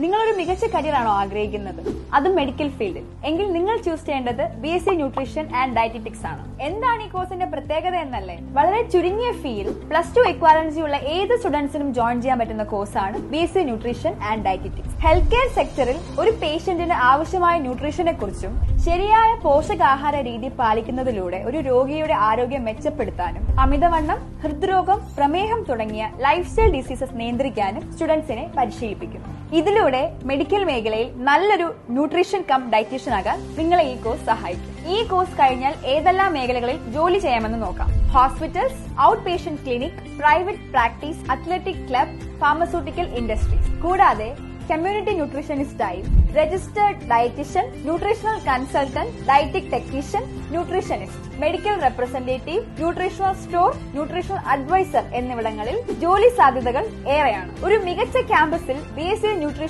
നിങ്ങളൊരു മികച്ച കരിയറാണോ ആഗ്രഹിക്കുന്നത്, അതും മെഡിക്കൽ ഫീൽഡിൽ? എങ്കിൽ നിങ്ങൾ ചൂസ് ചെയ്യേണ്ടത് BSc ന്യൂട്രീഷൻ ആൻഡ് ഡയറ്ററ്റിക്സ് ആണ്. എന്താണ് ഈ കോഴ്സിന്റെ പ്രത്യേകത എന്നല്ലേ? വളരെ ചുരുങ്ങിയ ഫീയിൽ +2 ഇക്വാലൻസി ഉള്ള ഏത് സ്റ്റുഡൻസിനും ജോയിൻ ചെയ്യാൻ പറ്റുന്ന കോഴ്സാണ് BSc nutrition and dietetics. Health care സെക്ടറിൽ ഒരു പേഷ്യന്റിന് ആവശ്യമായ ന്യൂട്രീഷനെ കുറിച്ചും ശരിയായ പോഷകാഹാര രീതി പാലിക്കുന്നതിലൂടെ ഒരു രോഗിയുടെ ആരോഗ്യം മെച്ചപ്പെടുത്താനും അമിതവണ്ണം, ഹൃദ്രോഗം, പ്രമേഹം തുടങ്ങിയ ലൈഫ് സ്റ്റൈൽ ഡിസീസസ് നിയന്ത്രിക്കാനും സ്റ്റുഡൻസിനെ പരിശീലിപ്പിക്കുന്നു. ഇതിലൂടെ മെഡിക്കൽ മേഖലയിൽ നല്ലൊരു ന്യൂട്രീഷൻ കം ഡയറ്റീഷ്യൻ ആകാൻ നിങ്ങളെ ഈ കോഴ്സ് സഹായിക്കും. ഈ കോഴ്സ് കഴിഞ്ഞാൽ ഏതെല്ലാം മേഖലകളിൽ ജോലി ചെയ്യാമെന്ന് നോക്കാം. Hospitals, out patient clinic, private practice, athletic club, pharmaceutical industries. കൂടാതെ കമ്മ്യൂണിറ്റി ന്യൂട്രീഷനിസ്റ്റായി registered dietician, nutritional consultant, dietetic technician, nutritionist, medical representative, nutritional store, nutritional adviser എന്നിവിടങ്ങളിൽ ജോലി സാധ്യതകൾ ഏറെയാണ്. ഒരു മികച്ച ക്യാമ്പസിൽ BSc ന്യൂട്രീഷൻ